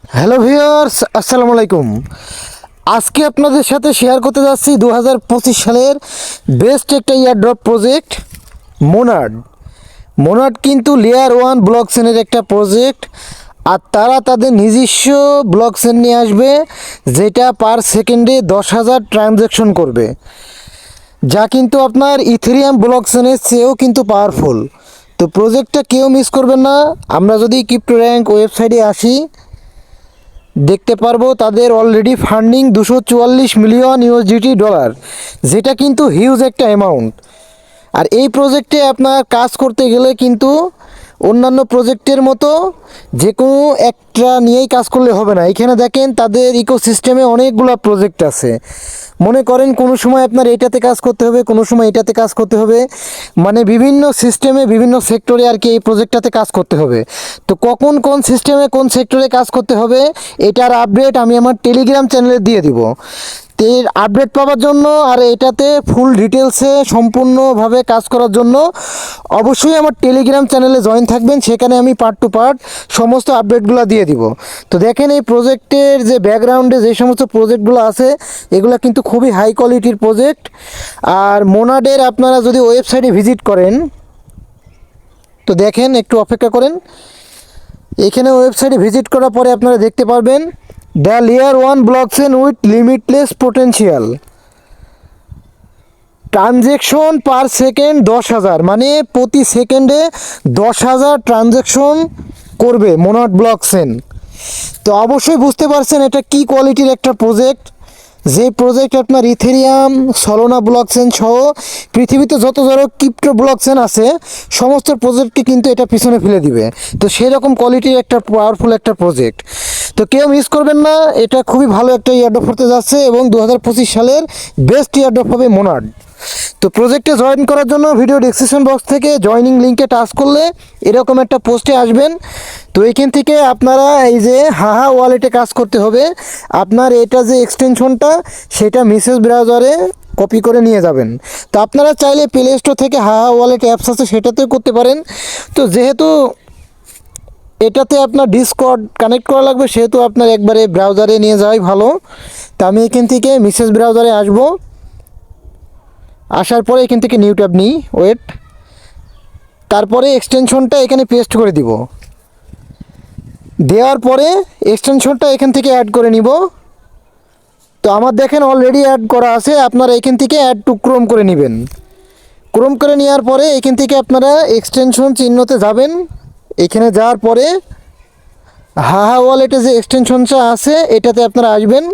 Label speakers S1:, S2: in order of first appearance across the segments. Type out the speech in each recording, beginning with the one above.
S1: Hello viewers, আসসালামু আলাইকুম। আজকে আপনাদের সাথে শেয়ার করতে যাচ্ছি 2025 সালের বেস্ট একটা ইয়ারড্রপ প্রজেক্ট মোনাড। মোনাড কিন্তু লেয়ার 1 ব্লকচেনের একটা প্রজেক্ট, আর তারা তাদের নিজস্ব ব্লকচেন নিয়ে আসবে যেটা পার সেকেন্ডে 10,000 ট্রানজ্যাকশন করবে, যা কিন্তু আপনার ইথেরিয়াম ব্লকচেনের চেয়েও কিন্তু পাওয়ারফুল। তো প্রজেক্টটা কেউ মিস করবেন না। আমরা যদি ক্রিপ্টো র্যাঙ্ক ওয়েবসাইটে আসি, দেখতে পারবো তাদের already funding 244 million USDT dollar, যেটা কিন্তু হিউজ একটা অ্যামাউন্ট। আর এই প্রজেক্টে আপনার কাজ করতে গেলে কিন্তু অন্যান্য প্রজেক্টের মতো যে কোনো একটা নিয়েই কাজ করলে হবে না। এখানে দেখেন তাদের ইকোসিস্টেমে অনেকগুলো প্রজেক্ট আছে। মনে করেন কোনো সময় আপনার এটাতে কাজ করতে হবে, কোনো সময় এটাতে কাজ করতে হবে, মানে বিভিন্ন সিস্টেমে বিভিন্ন সেক্টরে আর কি এই প্রজেক্টটাতে কাজ করতে হবে। তো কখন কোন সিস্টেমে কোন সেক্টরে কাজ করতে হবে এটার আপডেট আমি আমার টেলিগ্রাম চ্যানেলে দিয়ে দিব। এর আপডেট পাওয়ার জন্য আর এটাতে ফুল ডিটেলসে সম্পূর্ণভাবে কাজ করার জন্য অবশ্যই আমার টেলিগ্রাম চ্যানেলে জয়েন থাকবেন। সেখানে আমি পার্ট টু পার্ট সমস্ত আপডেটগুলো দিয়ে দিব। তো দেখেন এই প্রজেক্টের যে ব্যাকগ্রাউন্ডে যে সমস্ত প্রজেক্টগুলো আছে এগুলো কিন্তু খুবই হাই কোয়ালিটির প্রজেক্ট। আর মোনাডের আপনারা যদি ওয়েবসাইটে ভিজিট করেন, তো দেখেন একটু অপেক্ষা করেন। এখানে ওয়েবসাইটে ভিজিট করার পরে আপনারা দেখতে পারবেন the layer 1 blockchain with limitless potential, transaction per second 10,000, মানে প্রতি সেকেন্ডে 10,000 ট্রানজ্যাকশন করবে মোনাড ব্লকচেন। তো অবশ্যই বুঝতে পারছেন এটা কি কোয়ালিটির একটা প্রজেক্ট। যে প্রজেক্ট আপনার ইথেরিয়াম, সলোনা ব্লকচেন সহ পৃথিবীতে যত ধরো ক্রিপ্টো ব্লকচেন আছে সমস্ত প্রজেক্টকে কিন্তু এটা পিছনে ফেলে দিবে। তো সেরকম কোয়ালিটির একটা পাওয়ারফুল একটা প্রজেক্ট, তো কেউ মিস করবেন না। এটা খুবই ভালো একটা ইয়ারড্রপ হতে যাচ্ছে এবং 2025 সালের বেস্ট ইয়ারড্রপ হবে মোনাড। তো প্রজেক্টে জয়েন করার জন্য ভিডিও ডেসক্রিপশন বক্স থেকে জয়নিং লিঙ্কে টাচ করলে এরকম একটা পোস্টে আসবেন। তো এইখান থেকে আপনারা এই যে হাহা ওয়ালেটে কাজ করতে হবে। আপনার এটা যে এক্সটেনশনটা সেটা মেসেজ ব্রাউজারে কপি করে নিয়ে যাবেন। তো আপনারা চাইলে প্লে স্টোর থেকে হাহা ওয়ালেট অ্যাপস আছে সেটাতেও করতে পারেন। তো যেহেতু এটাতে আপনার ডিসকর্ড কানেক্ট করা লাগবে সেহেতু আপনার একবারে ব্রাউজারে নিয়ে যাওয়াই ভালো। তো আমি এখান থেকে মেসেজ ব্রাউজারে আসবো। আসার পরে এখান থেকে নিউ ট্যাব নিই, ওয়েট, তারপরে এক্সটেনশনটা এখানে পেস্ট করে দিব। দেওয়ার পরে এক্সটেনশনটা এখান থেকে অ্যাড করে নিব। তো আমার দেখেন অলরেডি অ্যাড করা আছে, আপনারা এখান থেকে অ্যাড টু ক্রোম করে নেবেন। ক্রোম করে নেওয়ার পরে এখান থেকে আপনারা এক্সটেনশন চিহ্নতে যাবেন। এখানে যাওয়ার পরে হাহা ওয়ালেটে যে এক্সটেনশনটা আছে এটাতে আপনারা আসবেন।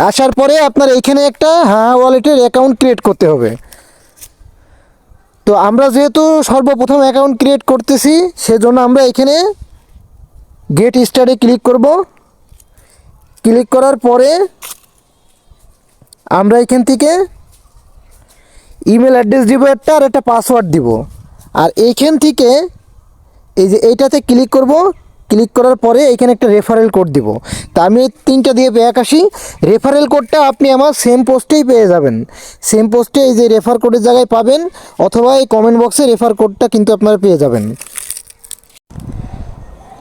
S1: আসার পরে আপনার এখানে একটা হাহা ওয়ালেটের অ্যাকাউন্ট ক্রিয়েট করতে হবে। তো আমরা যেহেতু সর্বপ্রথম অ্যাকাউন্ট ক্রিয়েট করতেছি সেজন্য আমরা এখানে গেট স্টার্টে ক্লিক করব। ক্লিক করার পরে আমরা এখান থেকে ইমেল অ্যাড্রেস দিব একটা, আর একটা পাসওয়ার্ড দিব। আর এইখান থেকে এই যে এইটাতে ক্লিক করব। ক্লিক করার পরে এখানে একটা রেফারেল কোড দিব। তা আমি 3টা দিয়ে ব্যাক আসি। রেফারেল কোডটা আপনি আমার সেম পোস্টেই পেয়ে যাবেন। সেম পোস্টে এই যে রেফার কোডের জায়গায় পাবেন, অথবা এই কমেন্ট বক্সে রেফার কোডটা কিন্তু আপনারা পেয়ে যাবেন।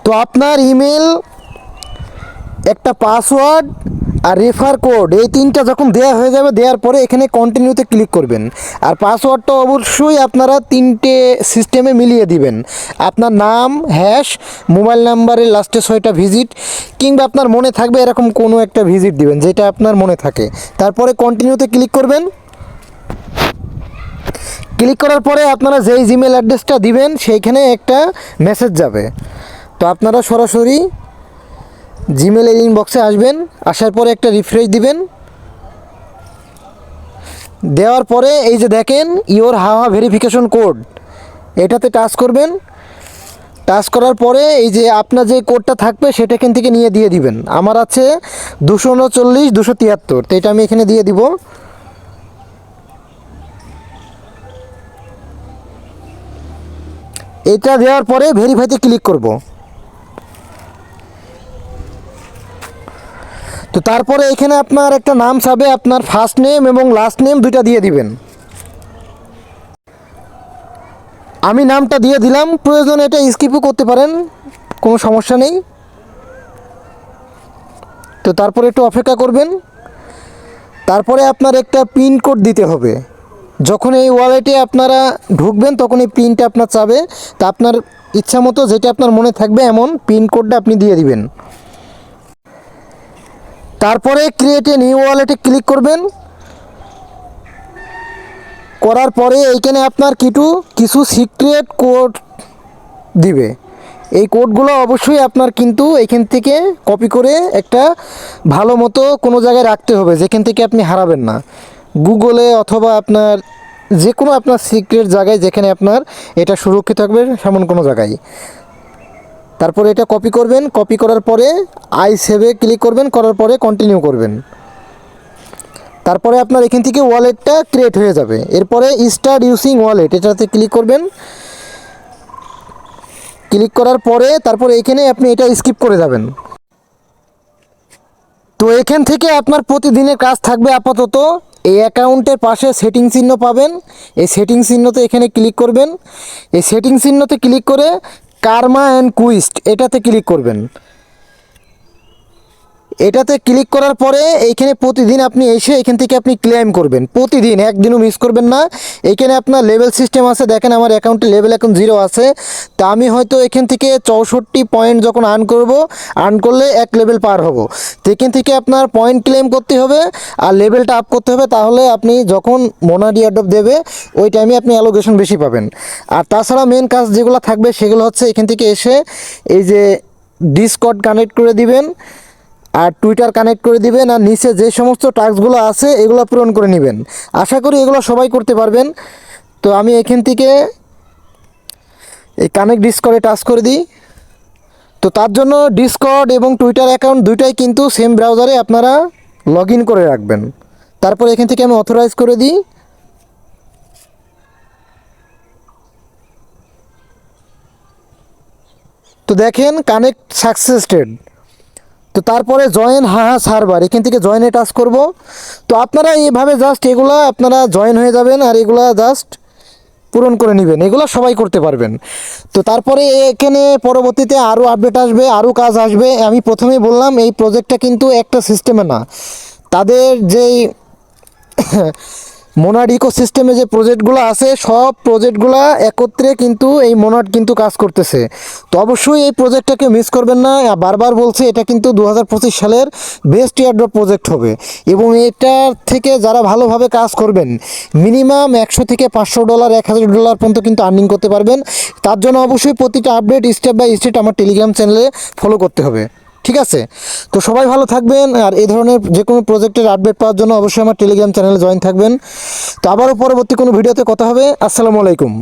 S1: তো আপনার ইমেল, একটা পাসওয়ার্ড আর রেফার কোড এই 3টা যখন দেওয়া হয়ে যাবে, দেওয়ার পরে এখানে কন্টিনিউতে ক্লিক করবেন। আর পাসওয়ার্ডটা অবশ্যই আপনারা 3টে সিস্টেমে মিলিয়ে দিবেন। আপনার নাম, হ্যাশ, মোবাইল নাম্বারের লাস্টে 6টা ভিজিট, কিংবা আপনার মনে থাকবে এরকম কোনো একটা ভিজিট দিবেন যেটা আপনার মনে থাকে। তারপরে কন্টিনিউতে ক্লিক করবেন। ক্লিক করার পরে আপনারা যেই জিমেল অ্যাড্রেসটা দিবেন সেইখানে একটা মেসেজ যাবে। তো আপনারা সরাসরি জিমেলের ইনবক্সে আসবেন। আসার পরে একটা রিফ্রেশ দিবেন। দেওয়ার পরে এই যে দেখেন ইওর হাওয়া ভেরিফিকেশন কোড, এটাতে টাচ করবেন। টাচ করার পরে এই যে আপনার যে কোডটা থাকবে সেটা এখান থেকে নিয়ে দিয়ে দিবেন। আমার আছে 239 273, তো এটা আমি এখানে দিয়ে দিব। এটা দেওয়ার পরে ভেরিফাইতে ক্লিক করব। তো তারপরে এখানে আপনার একটা নাম চাবে, আপনার ফার্স্ট নেম এবং লাস্ট নেম 2টা দিয়ে দিবেন। আমি নামটা দিয়ে দিলাম, প্রয়োজনে এটা স্কিপও করতে পারেন, কোনো সমস্যা নেই। তো তারপরে একটু অপেক্ষা করবেন। তারপরে আপনার একটা পিন কোড দিতে হবে। যখন এই ওয়ালেটে আপনারা ঢুকবেন তখন এই পিনটা আপনার চাবে। তা আপনার ইচ্ছা মতো যেটা আপনার মনে থাকবে এমন পিন কোডটা আপনি দিয়ে দিবেন। তারপরে ক্রিয়েট এ নিউ ওয়ালেটে ক্লিক করবেন। করার পরে এইখানে আপনার কিছু সিক্রেট কোড দিবে। এই কোডগুলো অবশ্যই আপনার কিন্তু এখান থেকে কপি করে একটা ভালো মতো কোনো জায়গায় রাখতে হবে, যেখান থেকে আপনি হারাবেন না। গুগলে অথবা আপনার যে কোনো আপনার সিক্রেট জায়গায় যেখানে আপনার এটা সুরক্ষিত থাকবে সেমন কোনো জায়গায়। তারপরে এটা কপি করবেন। কপি করার পরে আই সেভে ক্লিক করবেন, করার পরে কন্টিনিউ করবেন। তারপরে আপনার এখান থেকে ওয়ালেটটা ক্রিয়েট হয়ে যাবে। এরপরে স্টার্ট ইউজিং ওয়ালেট এটাতে ক্লিক করবেন। ক্লিক করার পরে তারপরে এখানে আপনি এটা স্কিপ করে যাবেন। তো এখান থেকে আপনার প্রতিদিনের কাজ থাকবে আপাতত এই অ্যাকাউন্টের পাশে সেটিং চিহ্ন পাবেন। এই সেটিং চিহ্নতে এখানে ক্লিক করবেন। এই সেটিং চিহ্নতে ক্লিক করে কার্মা অ্যান্ড কুইস্ট এটাতে ক্লিক করবেন। এটাতে ক্লিক করার পরে এইখানে প্রতিদিন আপনি এসে এখান থেকে আপনি ক্লেম করবেন। প্রতিদিন একদিনও মিস করবেন না। এইখানে আপনার লেভেল সিস্টেম আছে, দেখেন আমার অ্যাকাউন্টে লেভেল এখন 0 আছে। তা আমি হয়তো এখান থেকে 64 পয়েন্ট যখন আর্ন করব, আর্ন করলে 1 লেভেল পার হব। তো এখান থেকে আপনার পয়েন্ট ক্লেম করতে হবে আর লেভেলটা আপ করতে হবে, তাহলে আপনি যখন মোনাড এয়ারড্রপ দেবে ওই টাইমে আপনি অ্যালোকেশন বেশি পাবেন। আর তাছাড়া মেন কাজ যেগুলো থাকবে সেগুলো হচ্ছে এখান থেকে এসে এই যে ডিসকর্ড কানেক্ট করে দিবেন আর টুইটার কানেক্ট করে দিবেন, আর নিচে যে সমস্ত টাস্কগুলো আছে এগুলো পূরণ করে নেবেন। আশা করি এগুলো সবাই করতে পারবেন। তো আমি এখান থেকে এই কানেক্ট ডিসকর্ডে টাচ করে দিই। তো তার জন্য ডিসকর্ড এবং টুইটার অ্যাকাউন্ট দুইটাই কিন্তু সেম ব্রাউজারে আপনারা লগ ইন করে রাখবেন। তারপর এখান থেকে আমি অথরাইজ করে দিই। তো দেখেন কানেক্ট সাকসেসটেড। তো তারপরে জয়েন হাহা সার্ভার এখান থেকে জয়েনে টাচ করব। তো আপনারা এইভাবে জাস্ট এগুলা আপনারা জয়েন হয়ে যাবেন আর এগুলা জাস্ট পূরণ করে নেবেন। এগুলো সবাই করতে পারবেন। তো তারপরে এখানে পরবর্তীতে আরও আপডেট আসবে, আরও কাজ আসবে। আমি প্রথমেই বললাম এই প্রজেক্টটা কিন্তু একটা সিস্টেমে না, তাদের যেই মোনাড ইকোসিস্টেমে যে প্রজেক্টগুলো আছে সব প্রজেক্টগুলো একত্রে কিন্তু এই মোনাড কিন্তু কাজ করতেছে। তো অবশ্যই এই প্রজেক্টটাকে মিস করবেন না। বারবার বলছি এটা কিন্তু 2025 সালের বেস্ট এয়ারড্রপ প্রজেক্ট হবে এবং এটার থেকে যারা ভালোভাবে কাজ করবেন মিনিমাম 100 থেকে $500 $1000 পর্যন্ত কিন্তু আর্নিং করতে পারবেন। তার জন্য অবশ্যই প্রতিটা আপডেট স্টেপ বাই স্টেপ আমার টেলিগ্রাম চ্যানেলে ফলো করতে হবে। ঠিক আছে? তো সবাই ভালো থাকবেন আর এই ধরনের যে কোনো প্রজেক্টের আপডেট পাওয়ার জন্য অবশ্যই আমার টেলিগ্রাম চ্যানেলে জয়েন থাকবেন। তো আবারও পরবর্তী কোনো ভিডিওতে কথা হবে। আসসালামু আলাইকুম।